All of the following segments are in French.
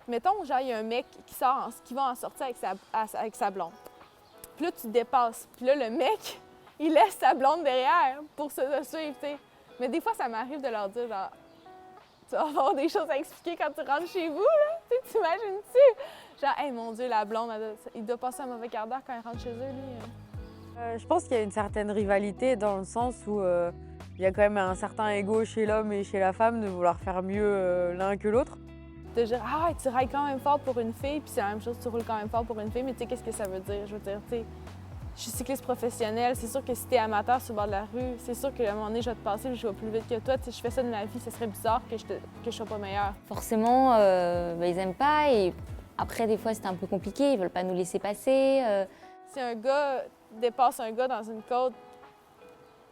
Mettons, genre, il y a un mec qui va en sortir avec sa blonde. Puis là, tu te dépasses. Puis là, le mec, il laisse sa blonde derrière pour se suivre, tu sais. Mais des fois, ça m'arrive de leur dire, genre, tu vas avoir des choses à expliquer quand tu rentres chez vous, là. Tu sais, t'imagines-tu? Genre, hey, mon Dieu, la blonde, il doit passer un mauvais quart d'heure quand il rentre chez eux, lui. Je pense qu'il y a une certaine rivalité dans le sens où il y a quand même un certain ego chez l'homme et chez la femme de vouloir faire mieux l'un que l'autre. De dire, ah, tu railles quand même fort pour une fille, puis c'est la même chose, tu roules quand même fort pour une fille, mais tu sais, qu'est-ce que ça veut dire? Je veux dire, tu sais, je suis cycliste professionnelle, c'est sûr que si t'es amateur sur le bord de la rue, c'est sûr qu'à un moment donné, je vais te passer, je vais plus vite que toi. Tu sais, je fais ça de ma vie, ça serait bizarre que je sois pas meilleure. Forcément, ils aiment pas et après, des fois, c'est un peu compliqué, ils veulent pas nous laisser passer. Si un gars dépasse un gars dans une côte,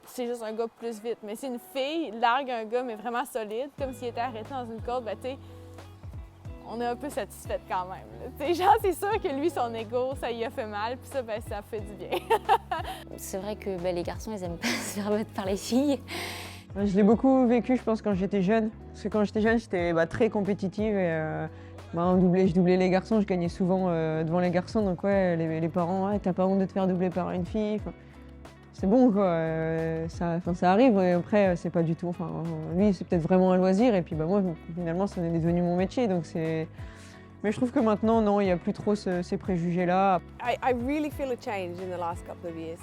c'est juste un gars plus vite. Mais si une fille largue un gars, mais vraiment solide, comme s'il était arrêté dans une côte, ben tu sais, on est un peu satisfaite quand même. Tu sais, genre, c'est sûr que lui, son ego, ça lui a fait mal, puis ça, ben ça fait du bien. C'est vrai que les garçons, ils aiment pas se faire battre par les filles. Je l'ai beaucoup vécu, je pense, quand j'étais jeune. Parce que quand j'étais jeune, j'étais très compétitive et je doublais les garçons, je gagnais souvent devant les garçons. Donc ouais, les parents, ouais, t'as pas honte de te faire doubler par une fille. Enfin, c'est bon quoi, ça arrive. Et après, c'est pas du tout. Enfin, lui, c'est peut-être vraiment un loisir. Et puis moi, finalement, ça est devenu mon métier. Donc c'est. Mais je trouve que maintenant, non, il n'y a plus trop ces préjugés-là. I really feel a change in the last couple of years.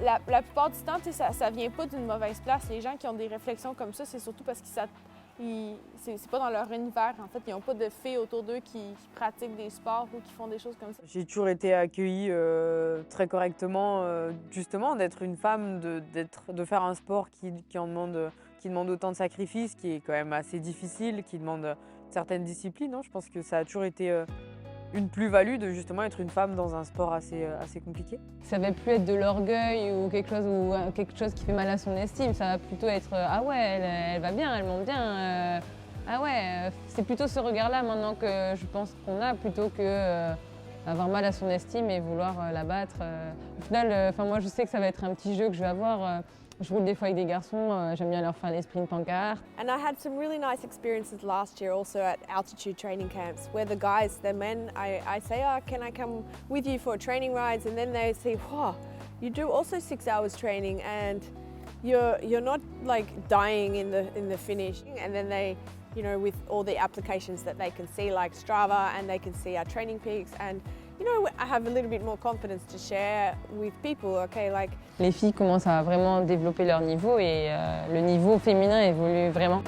La plupart du temps, ça vient pas d'une mauvaise place. Les gens qui ont des réflexions comme ça, c'est surtout parce que c'est pas dans leur univers. En fait, ils n'ont pas de filles autour d'eux qui pratiquent des sports ou qui font des choses comme ça. J'ai toujours été accueillie très correctement, justement, d'être une femme, de faire un sport qui demande autant de sacrifices, qui est quand même assez difficile, qui demande certaines disciplines. Non, je pense que ça a toujours été une plus-value de justement être une femme dans un sport assez compliqué. Ça va plus être de l'orgueil ou quelque chose qui fait mal à son estime. Ça va plutôt être ah ouais, elle va bien, elle monte bien. Ah ouais, c'est plutôt ce regard-là maintenant que je pense qu'on a plutôt que avoir mal à son estime et vouloir la battre. Au final, moi je sais que ça va être un petit jeu que je vais avoir. Je roule des fois avec des garçons, j'aime bien leur faire les sprints pancartes. And I had some really nice experiences last year also at altitude training camps where the guys, the men, I say, oh, can I come with you for training rides? And then they say, wow, you do also 6 hours training and you're not like dying in the finish. And then they, you know, with all the applications that they can see like Strava and they can see our training peaks and you know, I have a little bit more confidence to share with people, okay, like. Les filles commencent à vraiment développer leur niveau et le niveau féminin évolue vraiment.